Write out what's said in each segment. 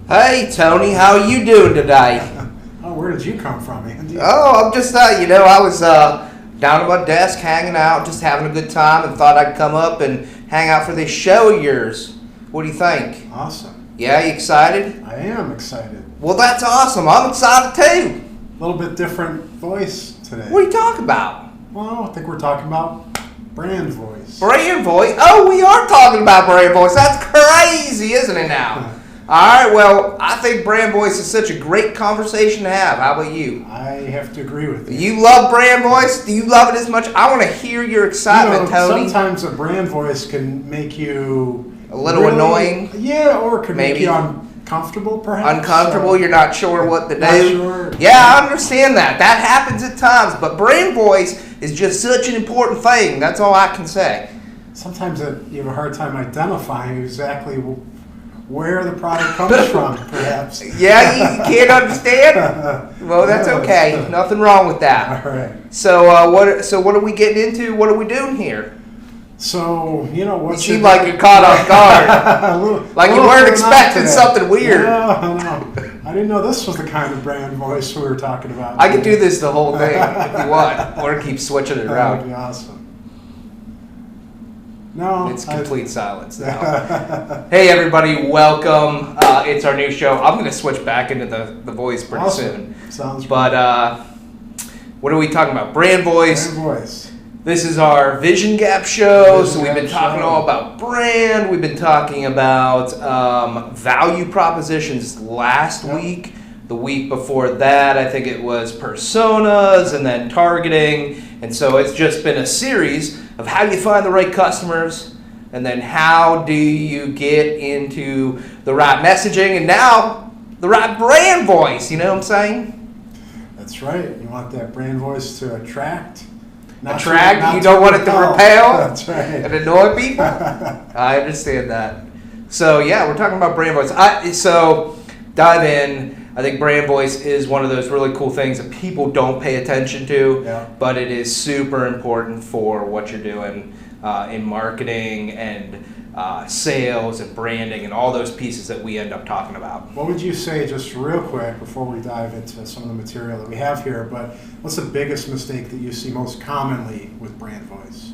Hey, Tony, how are you doing today? Oh, where did you come from, Andy? Oh, I'm just, I was down at my desk hanging out, just having a good time, and thought I'd come up and hang out for this show of yours. What do you think? Awesome. Yeah, you excited? I am excited. Well, that's awesome. I'm excited too. A little bit different voice today. What are you talking about? Well, I think we're talking about brand voice. Brand voice? Oh, we are talking about brand voice. That's crazy, isn't it now? All right, well, I think brand voice is such a great conversation to have. How about you? I have to agree with you. You love brand voice? Do you love it as much? I want to hear your excitement, Tony. Sometimes a brand voice can make you a little annoying. Yeah, or can maybe make you uncomfortable, perhaps. Uncomfortable, you're not sure what to do. Not sure. Yeah, I understand that. That happens at times, but brand voice is just such an important thing. That's all I can say. Sometimes you have a hard time identifying exactly where the product comes from, perhaps. Yeah, you can't understand? Well, that's okay. Nothing wrong with that. All right. So, what are we getting into? What are we doing here? So, what... You seem like you're caught off guard. Like you weren't expecting something weird. No. I didn't know this was the kind of brand voice we were talking about. I could do this the whole thing if you want. Or keep switching it around. That would be awesome. No, it's complete silence now. Hey everybody, welcome. It's our new show. I'm going to switch back into the voice pretty soon. Sounds good. But what are we talking about? Brand voice. Brand voice. This is our Vision Gap show. So we've been talking all about brand. We've been talking about value propositions last week. The week before that, I think it was personas and then targeting. And so it's just been a series of how do you find the right customers, and then how do you get into the right messaging, and now the right brand voice. You know what I'm saying? That's right. You want that brand voice to attract. You don't want it to repel. That's right. And annoy people. I understand that. So yeah, we're talking about brand voice. So dive in. I think brand voice is one of those really cool things that people don't pay attention to, but it is super important for what you're doing in marketing and sales and branding and all those pieces that we end up talking about. What would you say, just real quick, before we dive into some of the material that we have here, but what's the biggest mistake that you see most commonly with brand voice?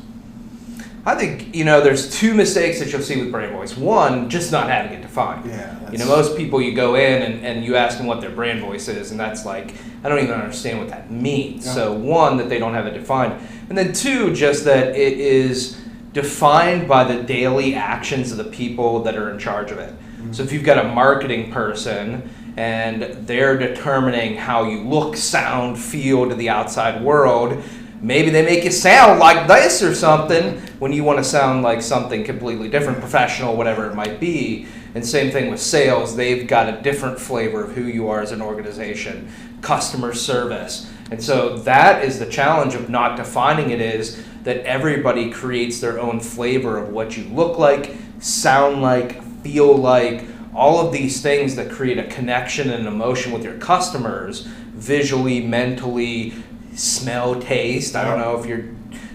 I think, there's two mistakes that you'll see with brand voice. One, just not having it defined. Yeah, most people, you go in and you ask them what their brand voice is, and that's like, I don't even understand what that means. Yeah. So one, that they don't have it defined. And then two, just that it is defined by the daily actions of the people that are in charge of it. Mm-hmm. So if you've got a marketing person and they're determining how you look, sound, feel to the outside world, maybe they make you sound like this or something when you want to sound like something completely different, professional, whatever it might be. And same thing with sales. They've got a different flavor of who you are as an organization, customer service. And so that is the challenge of not defining it, is that everybody creates their own flavor of what you look like, sound like, feel like, all of these things that create a connection and emotion with your customers, visually, mentally, smell, taste. I don't know if you're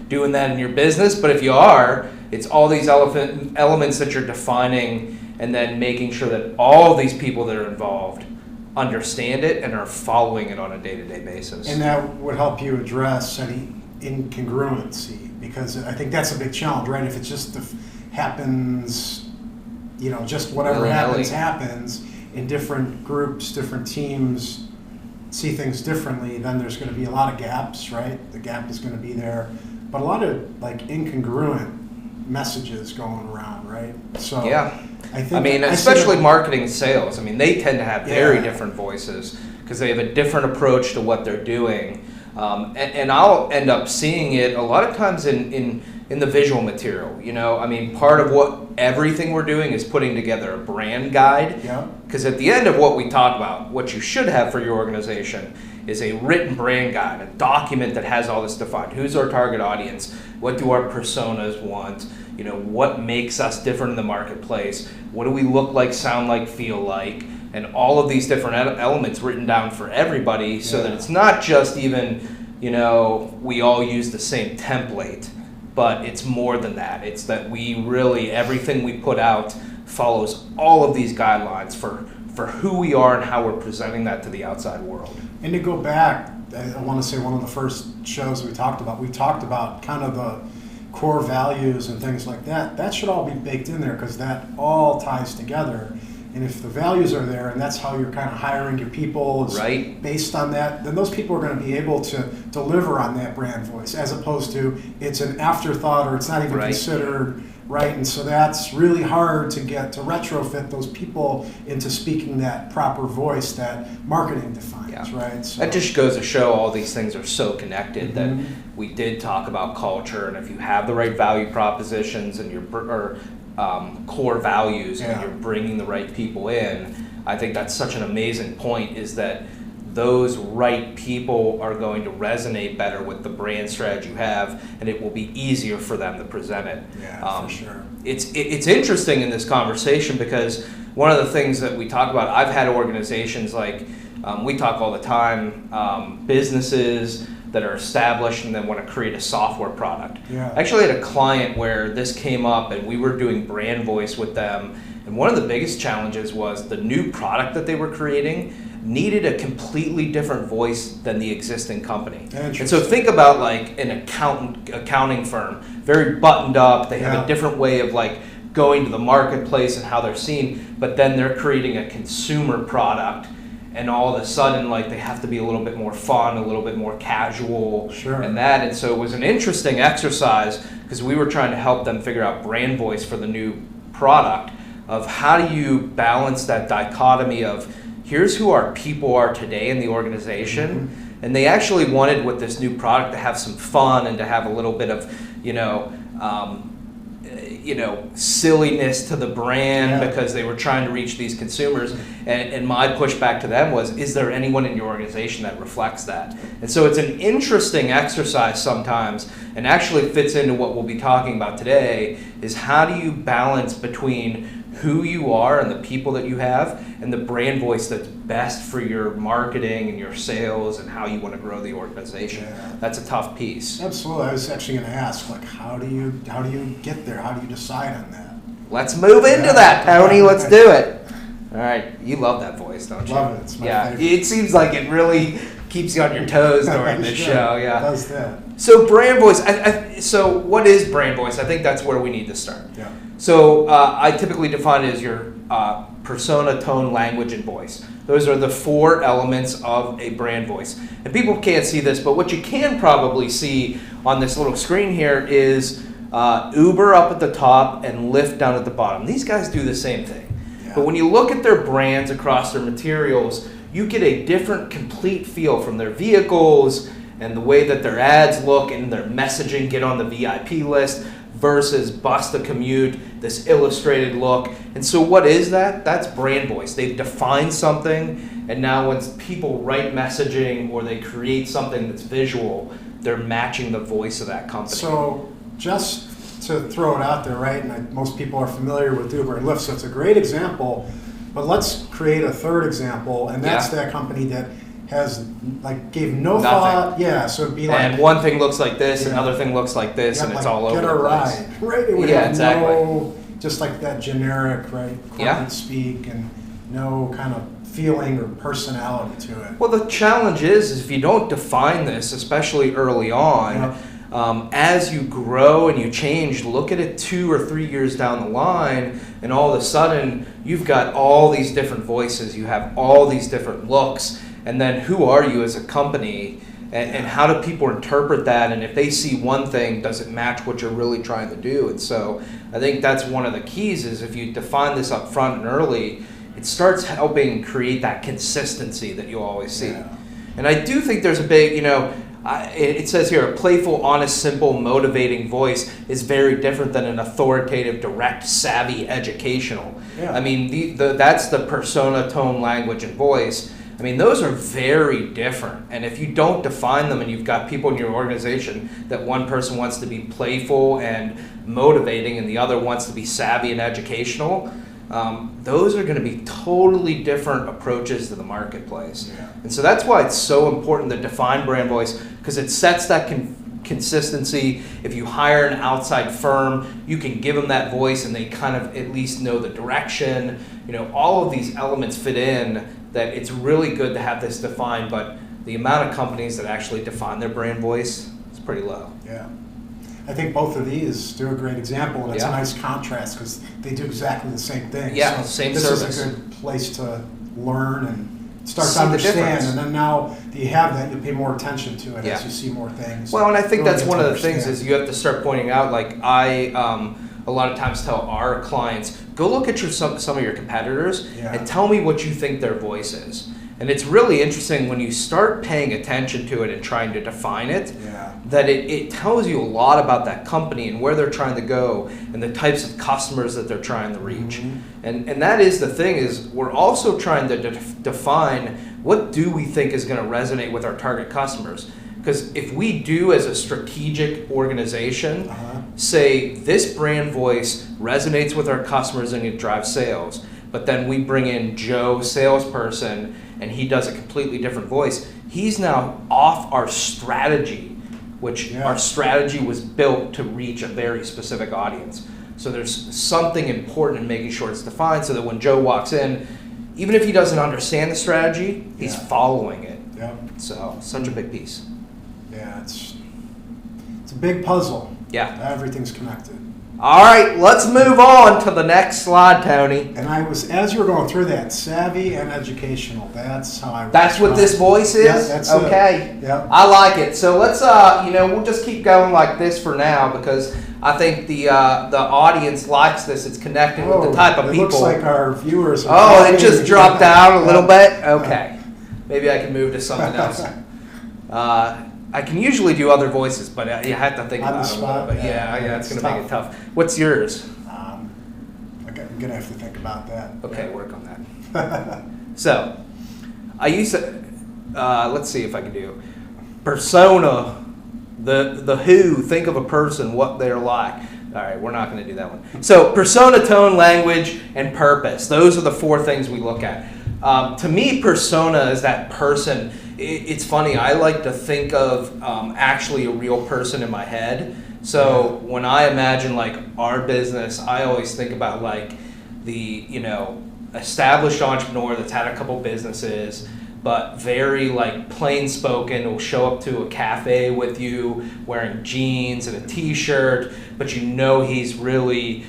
doing that in your business, but if you are, it's all these elements that you're defining and then making sure that all of these people that are involved understand it and are following it on a day-to-day basis. And that would help you address any incongruency, because I think that's a big challenge, right? If it just happens, just whatever happens in different groups, different teams, see things differently, then there's going to be a lot of gaps, right? The gap is going to be there, but a lot of incongruent messages going around, right? So yeah, especially marketing and sales. They tend to have very different voices because they have a different approach to what they're doing, and I'll end up seeing it a lot of times in the visual material. Part of what everything we're doing is putting together a brand guide. Yeah. Because at the end of what we talk about, what you should have for your organization is a written brand guide, a document that has all this defined. Who's our target audience? What do our personas want? What makes us different in the marketplace? What do we look like, sound like, feel like? And all of these different elements written down for everybody, so that it's not just even, we all use the same template. But it's more than that. It's that we really, everything we put out follows all of these guidelines for for who we are and how we're presenting that to the outside world. And to go back, I want to say one of the first shows we talked about kind of the core values and things like that. That should all be baked in there because that all ties together. And if the values are there and that's how you're kind of hiring your people is right. based on that, then those people are going to be able to deliver on that brand voice as opposed to it's an afterthought or it's not even considered, right? And so that's really hard to get to retrofit those people into speaking that proper voice that marketing defines, right? So that just goes to show all these things are so connected that we did talk about culture, and if you have the right value propositions and your core values and you're bringing the right people in, I think that's such an amazing point, is that those right people are going to resonate better with the brand strategy you have, and it will be easier for them to present it. For sure. It's interesting in this conversation because one of the things that we talk about, I've had organizations like, we talk all the time, businesses that are established and then want to create a software product. I actually had a client where this came up and we were doing brand voice with them, and one of the biggest challenges was the new product that they were creating needed a completely different voice than the existing company. And so think about like an accounting firm, very buttoned up, they have a different way of like going to the marketplace and how they're seen, but then they're creating a consumer product, and all of a sudden like they have to be a little bit more fun, a little bit more casual, and so it was an interesting exercise because we were trying to help them figure out brand voice for the new product, of how do you balance that dichotomy of here's who our people are today in the organization, and they actually wanted with this new product to have some fun and to have a little bit of silliness to the brand because they were trying to reach these consumers. And my pushback to them was, is there anyone in your organization that reflects that? And so it's an interesting exercise sometimes, and actually fits into what we'll be talking about today, is how do you balance between who you are and the people that you have and the brand voice that's best for your marketing and your sales and how you want to grow the organization. That's a tough piece. Absolutely. I was actually going to ask, like, how do you get there? How do you decide on that? Let's move into that, Tony. Let's do it. All right. You love that voice, don't you? Love it. It's my favorite. It seems like it really keeps you on your toes during this show. It does that. So brand voice. So what is brand voice? I think that's where we need to start. So I typically define it as your persona, tone, language, and voice. Those are the 4 elements of a brand voice. And people can't see this, but what you can probably see on this little screen here is Uber up at the top and Lyft down at the bottom. These guys do the same thing. But when you look at their brands across their materials, you get a different, complete feel from their vehicles and the way that their ads look and their messaging get on the VIP list versus Bust a Commute, this illustrated look. And so what is that? That's brand voice. They've defined something, and now when people write messaging or they create something that's visual, they're matching the voice of that company. So just to throw it out there, right, and most people are familiar with Uber and Lyft, so it's a great example, but let's create a third example, and that's that company that has gave no thought. So it'd be like, and one thing looks like this, another thing looks like this, and it's all over the place. Get a ride, right? It would have no, just like that generic, right, corporate speak, and no kind of feeling or personality to it. Well, the challenge is if you don't define this, especially early on, as you grow and you change, look at it 2 or 3 years down the line, and all of a sudden you've got all these different voices, you have all these different looks. And then who are you as a company, and how do people interpret that? And if they see one thing, does it match what you're really trying to do? And so I think that's one of the keys, is if you define this up front and early, it starts helping create that consistency that you always see. And I do think there's a big, it says here, a playful, honest, simple, motivating voice is very different than an authoritative, direct, savvy, educational. I mean, that's the persona, tone, language, and voice. I mean, those are very different. And if you don't define them and you've got people in your organization that one person wants to be playful and motivating and the other wants to be savvy and educational, those are going to be totally different approaches to the marketplace. And so that's why it's so important to define brand voice, because it sets that consistency. If you hire an outside firm, you can give them that voice and they kind of at least know the direction. All of these elements fit in that it's really good to have this defined, but the amount of companies that actually define their brand voice is pretty low. Yeah. I think both of these do a great example, and it's a nice contrast because they do exactly the same thing. Yeah, so same this service. This is a good place to learn and start See to understand, the difference. and then now that you have that, you pay more attention to it as you see more things. Well, and I think really that's get one to of the things understand. is you have to start pointing out, like a lot of times tell our clients, go look at some of your competitors and tell me what you think their voice is. And it's really interesting when you start paying attention to it and trying to define it, that it tells you a lot about that company and where they're trying to go and the types of customers that they're trying to reach. Mm-hmm. And that is the thing, is we're also trying to define what do we think is going to resonate with our target customers. Because if we do, as a strategic organization, say this brand voice resonates with our customers and it drives sales, but then we bring in Joe, salesperson, and he does a completely different voice, he's now off our strategy, which our strategy was built to reach a very specific audience. So there's something important in making sure it's defined so that when Joe walks in, even if he doesn't understand the strategy, he's following it. Yeah. So, such a big piece. Yeah, it's a big puzzle. Yeah. Everything's connected. All right, let's move on to the next slide, Tony. And as you were going through that, savvy and educational, that's how I... That's what this voice is? Yeah, that's okay. it. Yeah. I like it. So let's, we'll just keep going like this for now because I think the audience likes this. It's connected with the type of people. It looks like our viewers are... it just dropped down a little bit? Okay. Maybe I can move to something else. I can usually do other voices, but you have to think about it a little bit. Yeah, it's going to make it tough. What's yours? I'm going to have to think about that. Okay, work on that. So, I used to, let's see if I can do persona, the who, think of a person, what they're like. All right, we're not going to do that one. So, persona, tone, language, and purpose. Those are the four things we look at. To me, persona is that person. It's funny, I like to think of actually a real person in my head. So when I imagine like our business, I always think about like the, established entrepreneur that's had a couple businesses, but very like plain spoken, will show up to a cafe with you wearing jeans and a t-shirt, but he's really,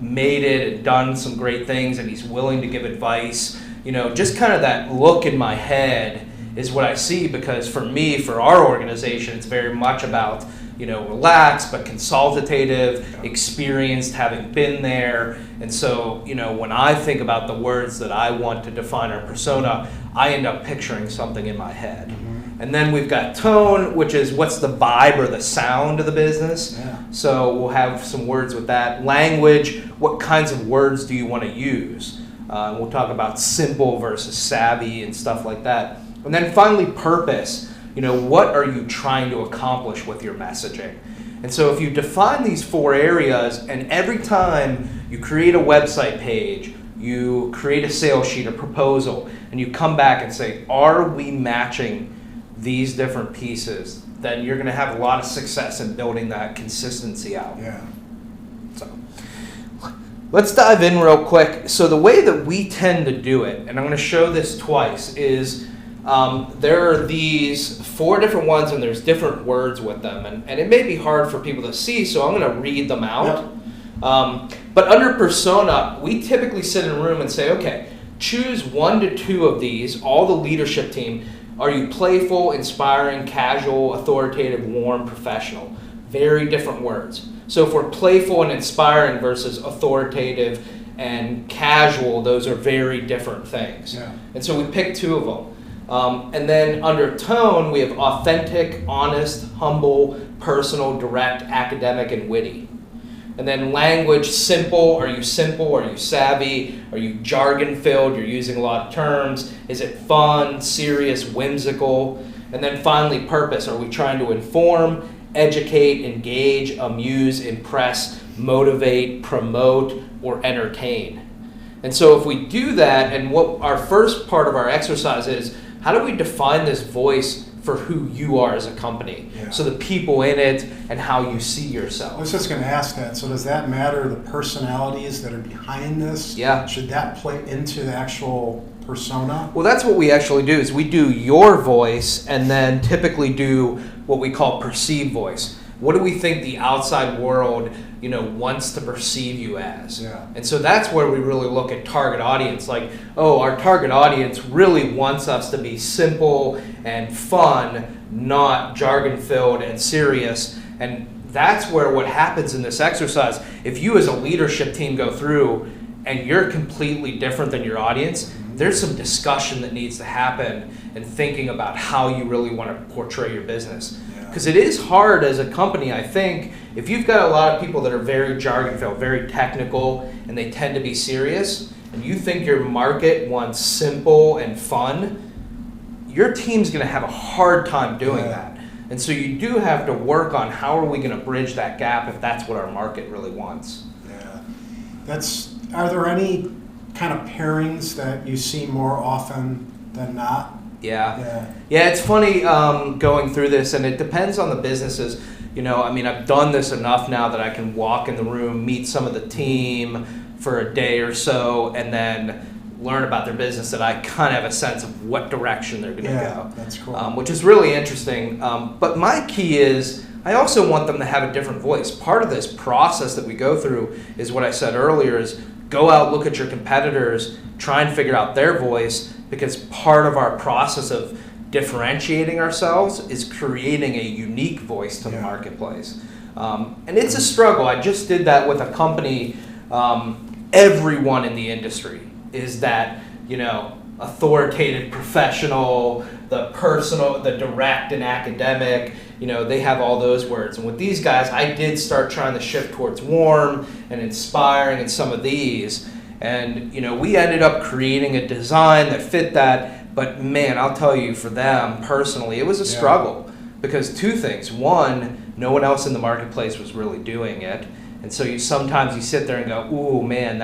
made it and done some great things and he's willing to give advice. Just kind of that look in my head is what I see, because for me, for our organization, it's very much about, relaxed but consultative, experienced, having been there. And so, when I think about the words that I want to define our persona, I end up picturing something in my head. Mm-hmm. And then we've got tone, which is what's the vibe or the sound of the business. Yeah. So we'll have some words with that. Language, what kinds of words do you want to use? We'll talk about simple versus savvy and stuff like that. And then finally, purpose. What are you trying to accomplish with your messaging? And so if you define these four areas, and every time you create a website page, you create a sales sheet, a proposal, and you come back and say, are we matching these different pieces? Then you're going to have a lot of success in building that consistency out. Yeah. So let's dive in real quick. So the way that we tend to do it, and I'm going to show this twice, is there are these four different ones and there's different words with them. And it may be hard for people to see, so I'm going to read them out. Yep. But under persona, we typically sit in a room and say, okay, choose 1 to 2 of these, all the leadership team. Are you playful, inspiring, casual, authoritative, warm, professional? Very different words. So if we're playful and inspiring versus authoritative and casual, those are very different things. Yeah. And so we picked 2 of them. And then under tone, we have authentic, honest, humble, personal, direct, academic, and witty. And then language, simple. Are you simple? Are you savvy? Are you jargon-filled? You're using a lot of terms. Is it fun, serious, whimsical? And then finally, purpose. Are we trying to inform, educate, engage, amuse, impress, motivate, promote, or entertain? And so if we do that, and what our first part of our exercise is, how do we define this voice for who you are as a company. Yeah. So the people in it and how you see I yourself. was just going to ask that. So does that matter, the personalities that are behind this? Yeah. Should that play into the actual persona? Well, that's what we actually do, is we do your voice and then typically do what we call perceived voice. What do we think the outside world, wants to perceive you as? Yeah. And so that's where we really look at target audience. Like, our target audience really wants us to be simple and fun, not jargon-filled and serious. And that's where what happens in this exercise, if you as a leadership team go through and you're completely different than your audience, there's some discussion that needs to happen and thinking about how you really want to portray your business. Because it is hard as a company, I think, if you've got a lot of people that are very jargon-filled, very technical, and they tend to be serious, and you think your market wants simple and fun, your team's going to have a hard time doing that. And so you do have to work on how are we going to bridge that gap if that's what our market really wants. Yeah. Are there any kind of pairings that you see more often than not? Yeah, it's funny going through this, and it depends on the businesses. I've done this enough now that I can walk in the room, meet some of the team for a day or so, and then learn about their business, that I kind of have a sense of what direction they're going to go. That's cool. Which is really interesting. But my key is I also want them to have a different voice. Part of this process that we go through is what I said earlier, is go out, look at your competitors, try and figure out their voice, because part of our process of differentiating ourselves is creating a unique voice to the marketplace. And it's a struggle. I just did that with a company. Everyone in the industry is that, authoritative professional, the personal, the direct and academic, they have all those words. And with these guys, I did start trying to shift towards warm and inspiring and some of these. And, we ended up creating a design that fit that. But man, I'll tell you, for them personally, it was a struggle, because two things. One, no one else in the marketplace was really doing it. And so sometimes you sit there and go, ooh, man,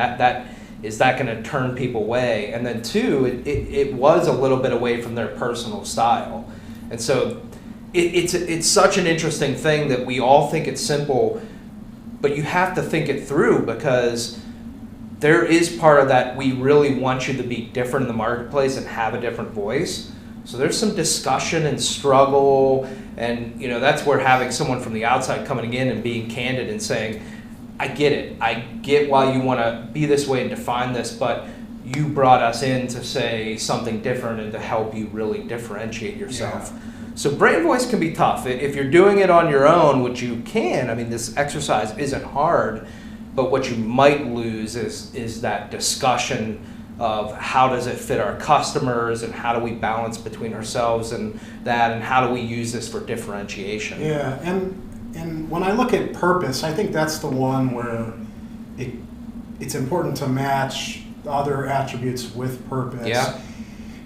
is that going to turn people away? And then two, it was a little bit away from their personal style. And so it's such an interesting thing that we all think it's simple, but you have to think it through, because there is part of that. We really want you to be different in the marketplace and have a different voice. So there's some discussion and struggle, and that's where having someone from the outside coming in and being candid and saying, I get it. I get why you want to be this way and define this, but you brought us in to say something different and to help you really differentiate yourself. Yeah. So brand voice can be tough. If you're doing it on your own, which you can, this exercise isn't hard, but what you might lose is that discussion of how does it fit our customers, and how do we balance between ourselves and that, and how do we use this for differentiation. Yeah, and when I look at purpose, I think that's the one where it's important to match other attributes with purpose. Yeah.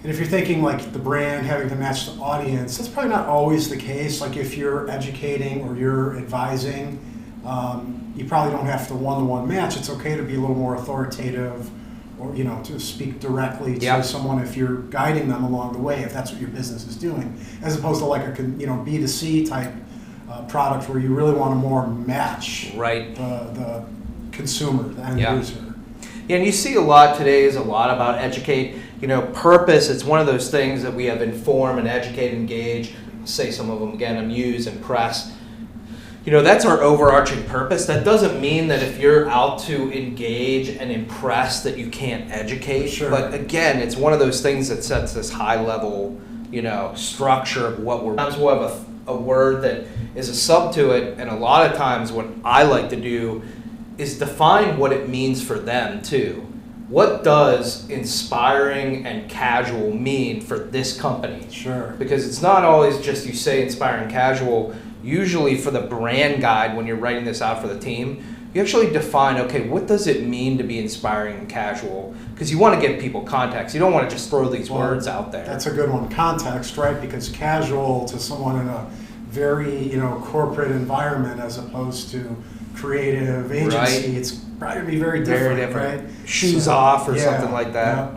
And if you're thinking like the brand having to match the audience, that's probably not always the case. Like if you're educating or you're advising, you probably don't have to one-to-one match. It's okay to be a little more authoritative, or to speak directly to someone if you're guiding them along the way, if that's what your business is doing, as opposed to like a B2C type product where you really want to more match the consumer, the end user. Yeah, and you see a lot today is a lot about educate. Purpose, it's one of those things that we have inform and educate, engage, say some of them again, amuse, impress. That's our overarching purpose. That doesn't mean that if you're out to engage and impress that you can't educate. Sure. But again, it's one of those things that sets this high level, structure of what we're. Sometimes we'll have a word that is a sub to it, and a lot of times what I like to do is define what it means for them too. What does inspiring and casual mean for this company? Sure. Because it's not always just you say inspiring casual. Usually for the brand guide, when you're writing this out for the team, you actually define, okay, what does it mean to be inspiring and casual? Because you want to give people context. You don't want to just throw these words out there. That's a good one, context, right? Because casual to someone in a very, corporate environment as opposed to creative agency, it's probably going to be very different, right? Shoes off or something like that.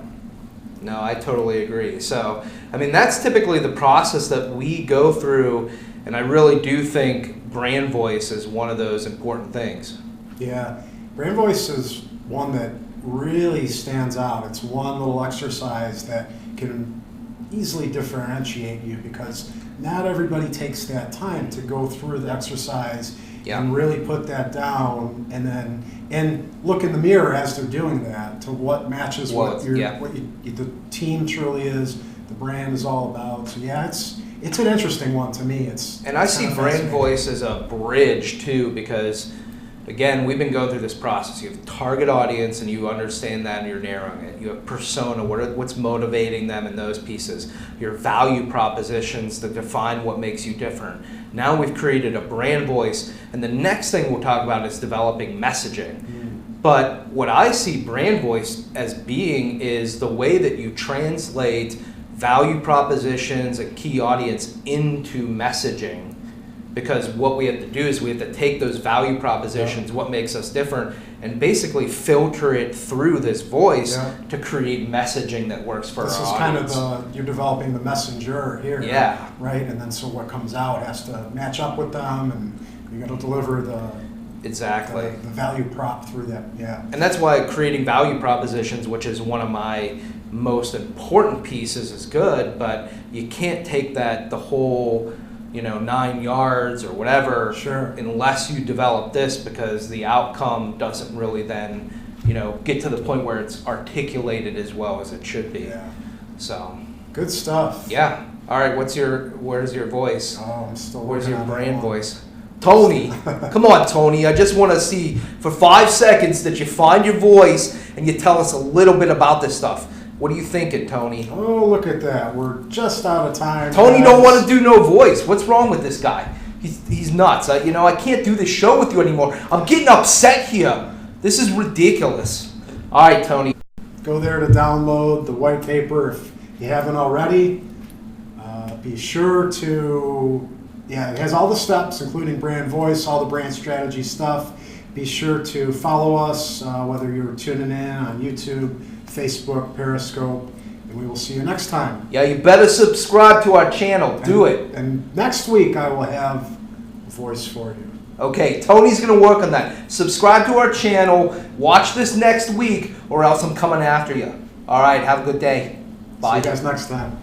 No, I totally agree. So, I mean, that's typically the process that we go through, and I really do think brand voice is one of those important things. Yeah, brand voice is one that really stands out. It's one little exercise that can easily differentiate you because not everybody takes that time to go through the exercise and really put that down and look in the mirror as they're doing that to what matches what the team truly is, the brand is all about. So yeah, it's an interesting one to me. And I see brand voice as a bridge too, because again, we've been going through this process. You have target audience, and you understand that, and you're narrowing it. You have persona, what's motivating them in those pieces. Your value propositions that define what makes you different. Now we've created a brand voice, and the next thing we'll talk about is developing messaging. But what I see brand voice as being is the way that you translate value propositions and key audience into messaging. Because what we have to do is we have to take those value propositions, what makes us different, and basically filter it through this voice to create messaging that works for our audience. This is kind of you're developing the messenger here, right? And then so what comes out has to match up with them, and you got to deliver the value prop through that, And that's why creating value propositions, which is one of my most important pieces, is good, but you can't take that the whole 9 yards or whatever, unless you develop this, because the outcome doesn't really then, get to the point where it's articulated as well as it should be. Yeah. So. Good stuff. Yeah. All right. Where's your voice? Oh, I'm still Where's working your on brand voice? Tony, come on, Tony. I just want to see for 5 seconds that you find your voice and you tell us a little bit about this stuff. What are you thinking, Tony? Oh, look at that. We're just out of time. Tony don't want to do no voice. What's wrong with this guy? He's nuts. I can't do this show with you anymore. I'm getting upset here. This is ridiculous. All right, Tony. Go there to download the white paper if you haven't already. Be sure to, it has all the steps, including brand voice, all the brand strategy stuff. Be sure to follow us, whether you're tuning in on YouTube, Facebook, Periscope, and we will see you next time. Yeah, you better subscribe to our channel. Do it. And next week I will have a voice for you. Okay, Tony's going to work on that. Subscribe to our channel. Watch this next week, or else I'm coming after you. All right, have a good day. Bye. See you guys next time.